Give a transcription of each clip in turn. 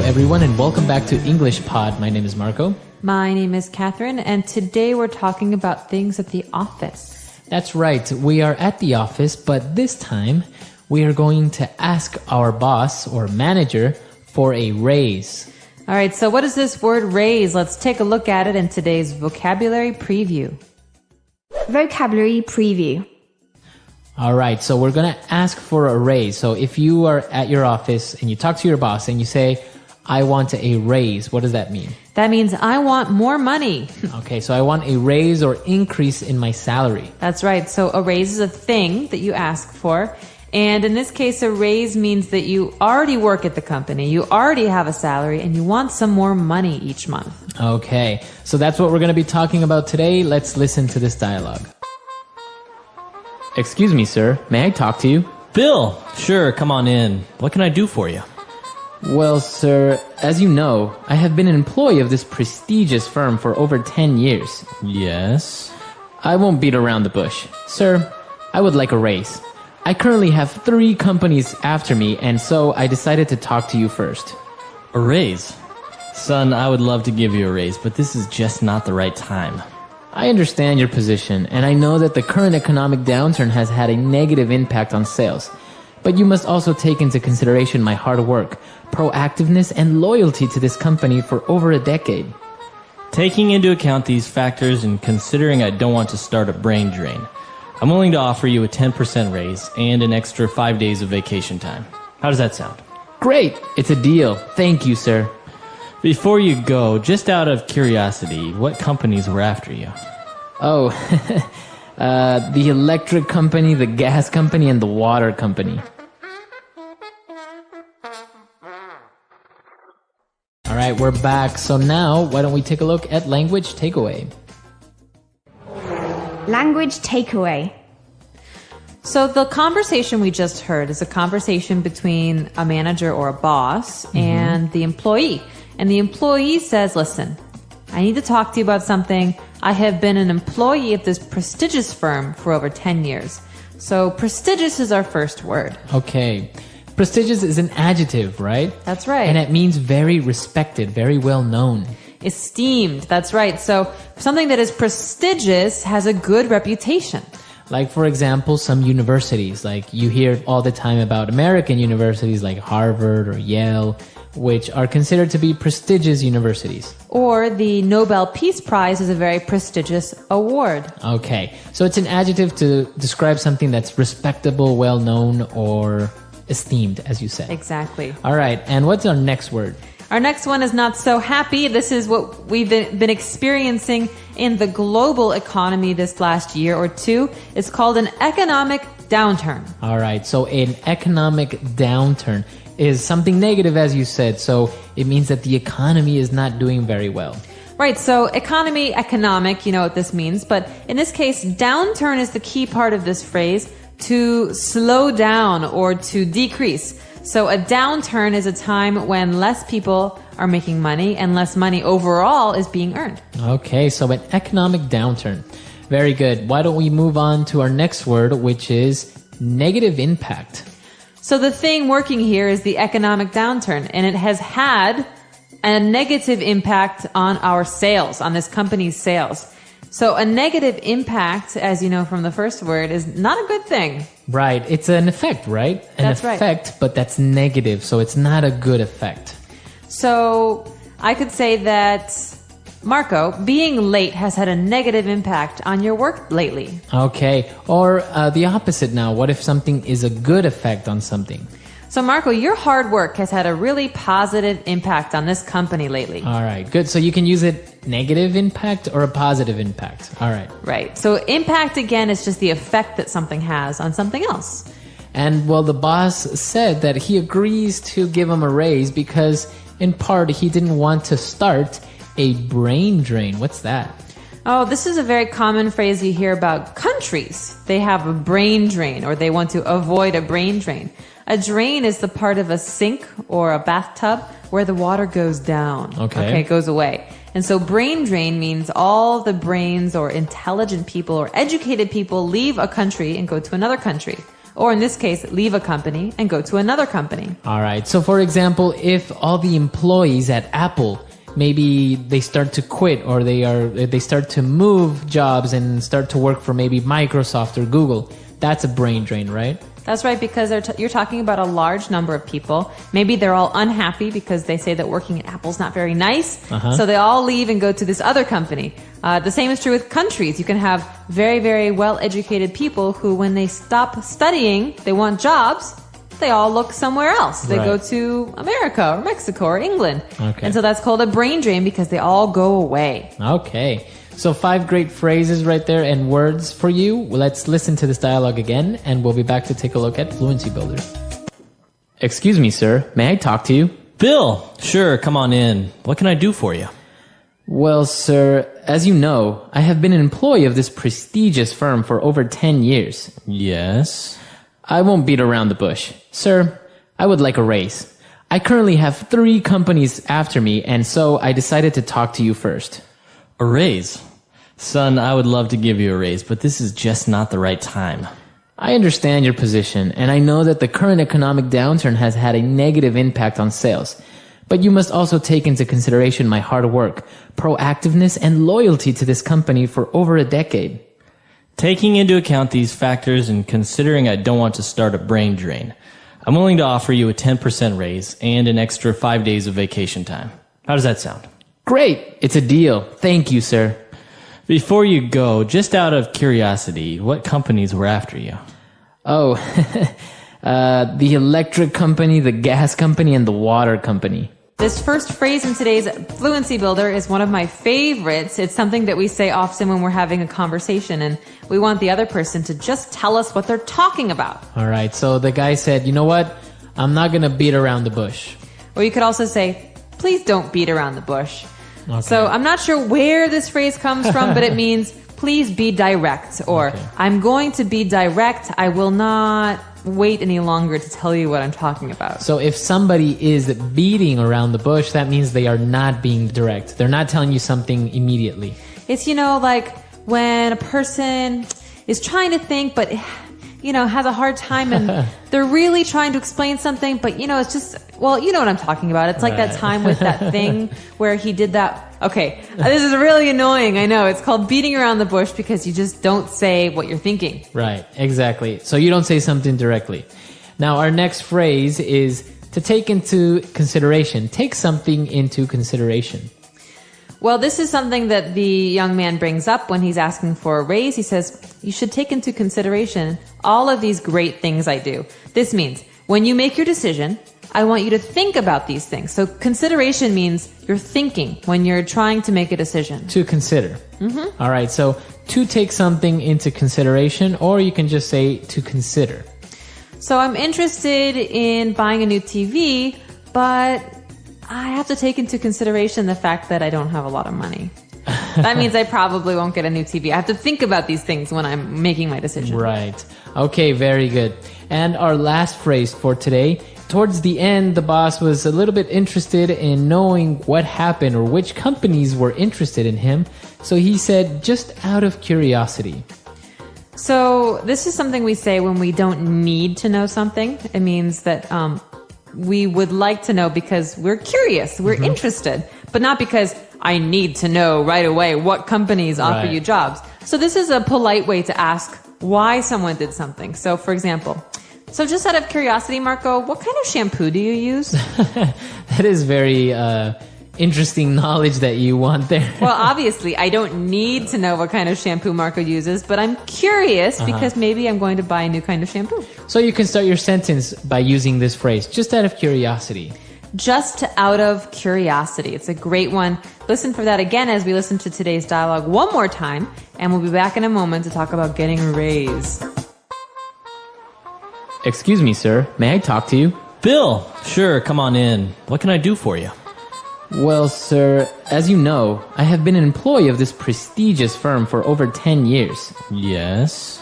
everyone, and welcome back to English Pod. My name is Marco. My name is Catherine, and today we're talking about things at the office. That's right. We are at the office, but this time we are going to ask our boss or manager for a raise. All right, so what is this word raise? Let's take a look at it in today's vocabulary preview. Vocabulary preview. All right, so we're going to ask for a raise. So if you are at your office and you talk to your boss and you say, I want a raise, what does that mean? That means I want more money. Okay, so I want a raise or increase in my salary. That's right. So a raise is a thing that you ask for. And in this case, a raise means that you already work at the company, you already have a salary, and you want some more money each month. Okay, so that's what we're going to be talking about today. Let's listen to this dialogue. Excuse me, sir. May I talk to you? Bill, sure, come on in. What can I do for you? Well, sir, as you know, I have been an employee of this prestigious firm for over 10 years. Yes? I won't beat around the bush. Sir, I would like a raise. I currently have 3 companies after me, and so I decided to talk to you first. A raise? Son, I would love to give you a raise, but this is just not the right time. I understand your position, and I know that the current economic downturn has had a negative impact on sales. But you must also take into consideration my hard work, proactiveness, and loyalty to this company for over a decade. Taking into account these factors and considering I don't want to start a brain drain, I'm willing to offer you a 10% raise and an extra 5 days of vacation time. How does that sound? Great! It's a deal. Thank you, sir. Before you go, just out of curiosity, what companies were after you? Oh, the electric company, the gas company, and the water company. All right, we're back. So now, why don't we take a look at language takeaway? Language takeaway. So the conversation we just heard is a conversation between a manager or a boss and the employee. And the employee says, listen, I need to talk to you about something. I have been an employee of this prestigious firm for over 10 years. So prestigious is our first word. Okay. Prestigious is an adjective, right? That's right. And it means very respected, very well known. Esteemed, that's right. So something that is prestigious has a good reputation. Like, for example, some universities, like you hear all the time about American universities like Harvard or Yale, which are considered to be prestigious universities. Or the Nobel Peace Prize is a very prestigious award. Okay, so it's an adjective to describe something that's respectable, well-known, or esteemed, as you said. Exactly. All right, and what's our next word? Our next one is not so happy. This is what we've been experiencing in the global economy this last year or two. It's called an economic downturn. All right, so an economic downturn is something negative, as you said. So it means that the economy is not doing very well. Right, so economy, economic, you know what this means. But in this case, downturn is the key part of this phrase, to slow down or to decrease. So a downturn is a time when less people are making money and less money overall is being earned. Okay, so an economic downturn. Very good. Why don't we move on to our next word, which is negative impact. So the thing working here is the economic downturn, and it has had a negative impact on our sales, on this company's sales. So a negative impact, as you know from the first word, is not a good thing. Right. It's an effect, right? That's an effect, but that's negative, so it's not a good effect. So I could say that, Marco, being late has had a negative impact on your work lately. Okay. Or the opposite now. What if something is a good effect on something? So, Marco, your hard work has had a really positive impact on this company lately. All right, good. So you can use it negative impact or a positive impact. All right. Right. So impact, again, is just the effect that something has on something else. And, well, the boss said that he agrees to give him a raise because, in part, he didn't want to start a brain drain. What's that? Oh, this is a very common phrase you hear about countries. They have a brain drain, or they want to avoid a brain drain. A drain is the part of a sink or a bathtub where the water goes down. Okay, it goes away. And so brain drain means all the brains or intelligent people or educated people leave a country and go to another country. Or in this case, leave a company and go to another company. All right. So, for example, if all the employees at Apple, maybe they start to quit or they start to move jobs and start to work for maybe Microsoft or Google, that's a brain drain, right? That's right, because you're talking about a large number of people. Maybe they're all unhappy because they say that working at Apple's not very nice. So they all leave and go to this other company. The same is true with countries. You can have very, very well-educated people who, when they stop studying, they want jobs, they all look somewhere else. They go to America or Mexico or England. Okay. And so that's called a brain drain because they all go away. Okay. So 5 great phrases right there and words for you. Let's listen to this dialogue again, and we'll be back to take a look at Fluency Builder. Excuse me, sir. May I talk to you? Bill, sure, come on in. What can I do for you? Well, sir, as you know, I have been an employee of this prestigious firm for over 10 years. Yes. I won't beat around the bush. Sir, I would like a raise. I currently have 3 companies after me, and so I decided to talk to you first. A raise? Son, I would love to give you a raise, but this is just not the right time. I understand your position, and I know that the current economic downturn has had a negative impact on sales. But you must also take into consideration my hard work, proactiveness, and loyalty to this company for over a decade. Taking into account these factors and considering I don't want to start a brain drain, I'm willing to offer you a 10% raise and an extra 5 days of vacation time. How does that sound? Great! It's a deal. Thank you, sir. Before you go, just out of curiosity, what companies were after you? Oh, the electric company, the gas company, and the water company. This first phrase in today's Fluency Builder is one of my favorites. It's something that we say often when we're having a conversation and we want the other person to just tell us what they're talking about. All right, so the guy said, you know what? I'm not going to beat around the bush. Or you could also say, please don't beat around the bush. Okay. So I'm not sure where this phrase comes from, but it means please be direct, or I'm going to be direct. I will not wait any longer to tell you what I'm talking about. So if somebody is beating around the bush, that means they are not being direct. They're not telling you something immediately. It's, like when a person is trying to think, but, has a hard time and they're really trying to explain something, but, it's just, well, you know what I'm talking about. It's like that time with that thing where he did that. Okay, this is really annoying. I know. It's called beating around the bush because you just don't say what you're thinking. Right, exactly. So you don't say something directly. Now, our next phrase is to take into consideration. Take something into consideration. Well, this is something that the young man brings up when he's asking for a raise. He says, you should take into consideration all of these great things I do. This means when you make your decision, I want you to think about these things. So consideration means you're thinking when you're trying to make a decision. To consider. All right, so to take something into consideration, or you can just say to consider. So I'm interested in buying a new TV, but I have to take into consideration the fact that I don't have a lot of money. That means I probably won't get a new TV. I have to think about these things when I'm making my decision. Right. Okay, very good. And our last phrase for today. Towards the end, the boss was a little bit interested in knowing what happened or which companies were interested in him. So he said, just out of curiosity. So this is something we say when we don't need to know something. It means that we would like to know because we're curious, we're interested, but not because I need to know right away what companies offer you jobs. So this is a polite way to ask why someone did something. So for example, so just out of curiosity, Marco, what kind of shampoo do you use? That is very interesting knowledge that you want there. Well, obviously, I don't need to know what kind of shampoo Marco uses, but I'm curious because maybe I'm going to buy a new kind of shampoo. So you can start your sentence by using this phrase, just out of curiosity. Just out of curiosity. It's a great one. Listen for that again as we listen to today's dialogue one more time, and we'll be back in a moment to talk about getting a raise. Excuse me, sir. May I talk to you? Bill, sure, come on in. What can I do for you? Well, sir, as you know, I have been an employee of this prestigious firm for over 10 years. Yes.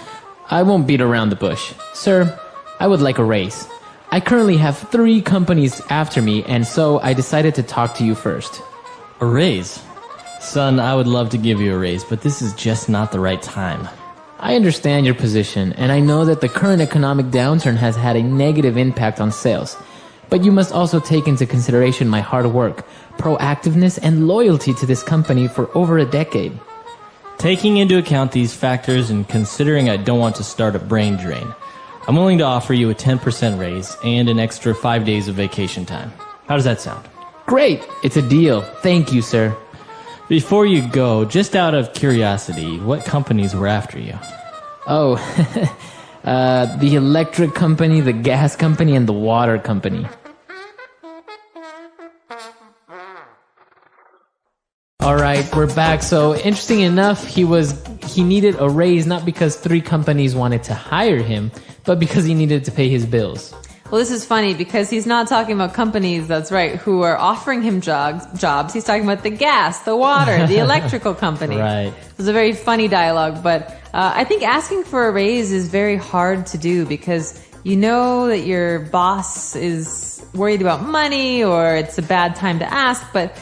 I won't beat around the bush. Sir, I would like a raise. I currently have 3 companies after me, and so I decided to talk to you first. A raise? Son, I would love to give you a raise, but this is just not the right time. I understand your position, and I know that the current economic downturn has had a negative impact on sales. But you must also take into consideration my hard work, proactiveness, and loyalty to this company for over a decade. Taking into account these factors and considering I don't want to start a brain drain, I'm willing to offer you a 10% raise and an extra 5 days of vacation time. How does that sound? Great! It's a deal. Thank you, sir. Before you go, just out of curiosity, what companies were after you? Oh, the electric company, the gas company, and the water company. All right, we're back. So interesting enough, he needed a raise not because 3 companies wanted to hire him, but because he needed to pay his bills. Well, this is funny because he's not talking about companies, that's right, who are offering him jobs. He's talking about the gas, the water, the electrical company. Right. It was a very funny dialogue, but I think asking for a raise is very hard to do because you know that your boss is worried about money or it's a bad time to ask, but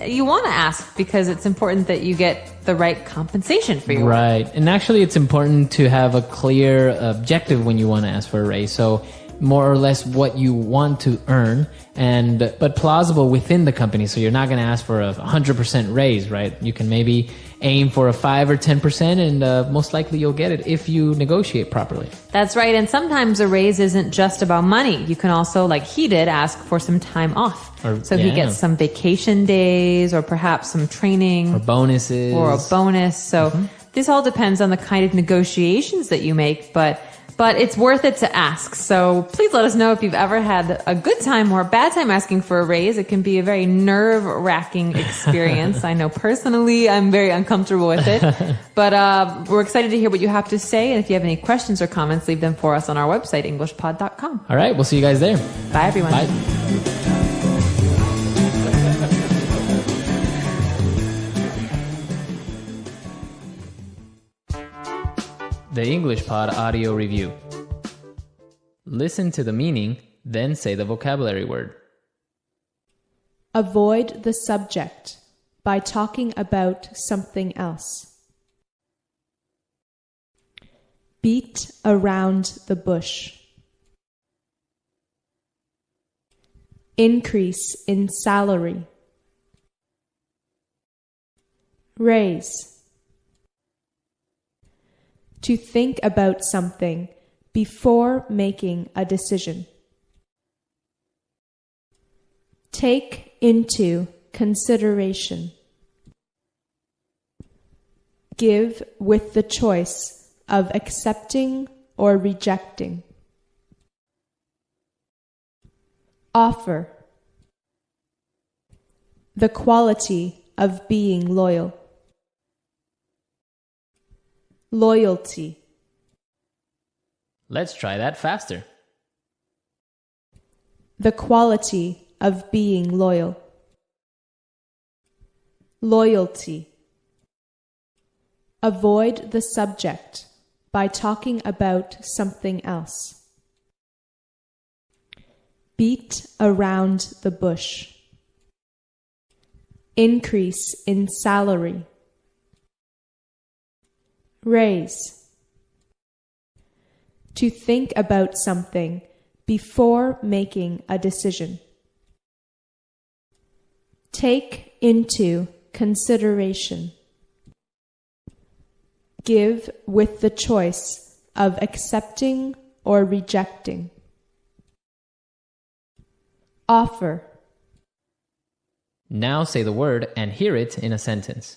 you want to ask because it's important that you get the right compensation for your work. Right. And actually, it's important to have a clear objective when you want to ask for a raise. So more or less what you want to earn, but plausible within the company. So you're not going to ask for a 100% raise, right? You can maybe aim for a 5 or 10%, and most likely you'll get it if you negotiate properly. That's right. And sometimes a raise isn't just about money. You can also, like he did, ask for some time off. He gets some vacation days or perhaps some training. Or bonuses. Or a bonus. So this all depends on the kind of negotiations that you make, but it's worth it to ask. So please let us know if you've ever had a good time or a bad time asking for a raise. It can be a very nerve-wracking experience. I know personally I'm very uncomfortable with it. But we're excited to hear what you have to say. And if you have any questions or comments, leave them for us on our website, englishpod.com. All right, we'll see you guys there. Bye, everyone. Bye. The English Pod Audio Review. Listen to the meaning, then say the vocabulary word. Avoid the subject by talking about something else. Beat around the bush. Increase in salary. Raise. To think about something before making a decision. Take into consideration. Give with the choice of accepting or rejecting. Offer. The quality of being loyal. Loyalty. Let's try that faster. The quality of being loyal. Loyalty. Avoid the subject by talking about something else. Beat around the bush. Increase in salary. Raise. To think about something before making a decision. Take into consideration. Give with the choice of accepting or rejecting. Offer. Now say the word and hear it in a sentence.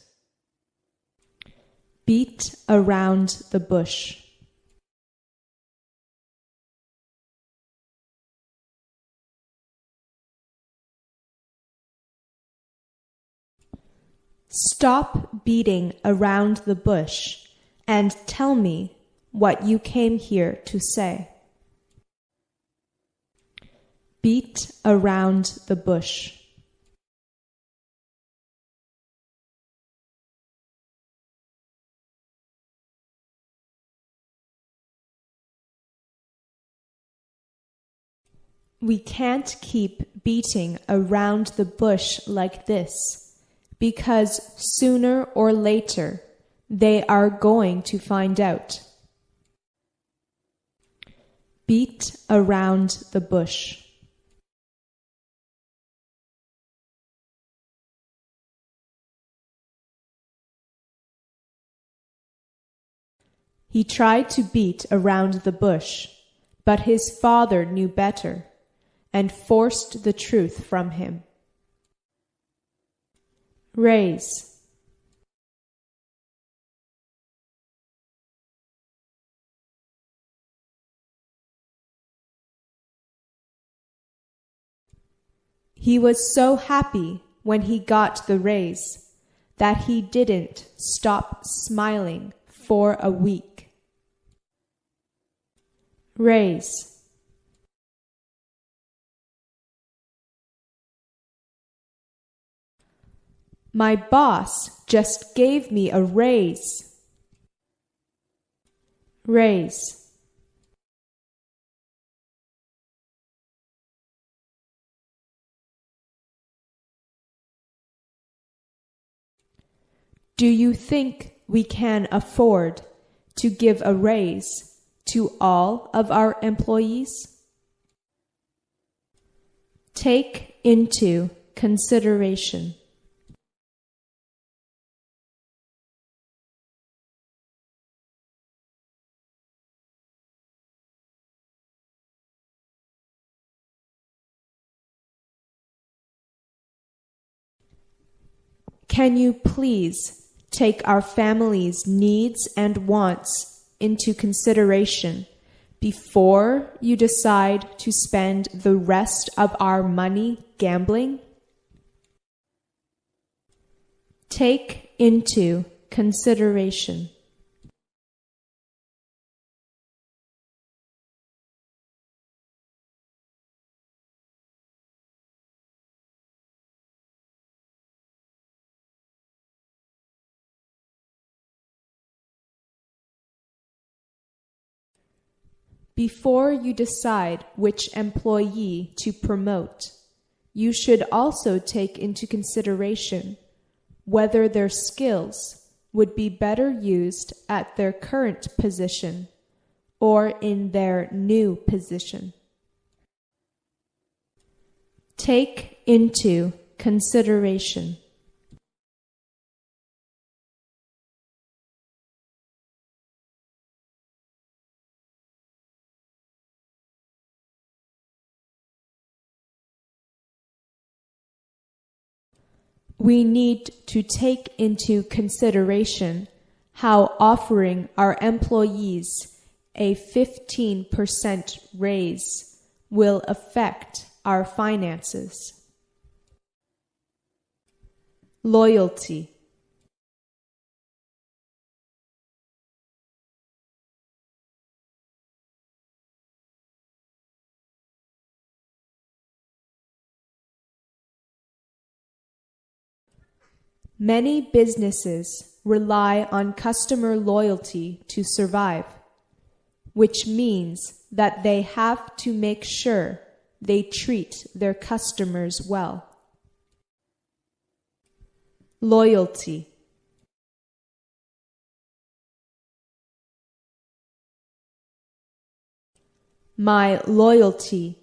Beat around the bush. Stop beating around the bush and tell me what you came here to say. Beat around the bush. We can't keep beating around the bush like this, because sooner or later They are going to find out. Beat around the bush. He tried to beat around the bush, but his father knew better and forced the truth from him. Raise. He was so happy when he got the raise that he didn't stop smiling for a week. Raise. My boss just gave me a raise. Raise. Do you think we can afford to give a raise to all of our employees? Take into consideration. Can you please take our family's needs and wants into consideration before you decide to spend the rest of our money gambling? Take into consideration. Before you decide which employee to promote, you should also take into consideration whether their skills would be better used at their current position or in their new position. Take into consideration. We need to take into consideration how offering our employees a 15% raise will affect our finances. Loyalty. Many businesses rely on customer loyalty to survive, which means that they have to make sure they treat their customers well. Loyalty. My loyalty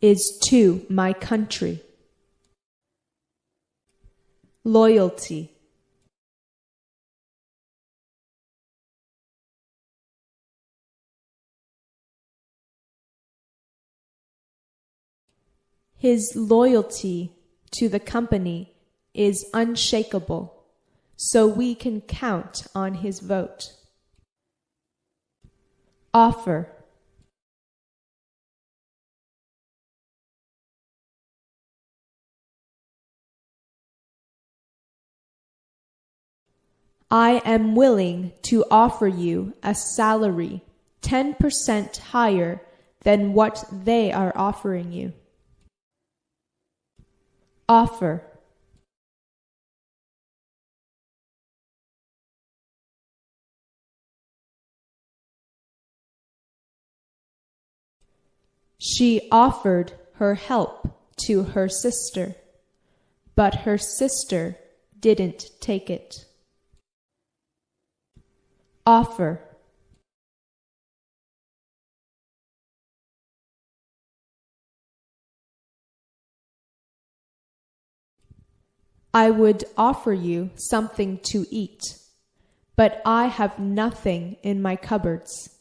is to my country. Loyalty. His loyalty to the company is unshakable, so we can count on his vote. Offer. I am willing to offer you a salary 10% higher than what they are offering you. Offer. She offered her help to her sister, but her sister didn't take it. Offer. I would offer you something to eat, but I have nothing in my cupboards.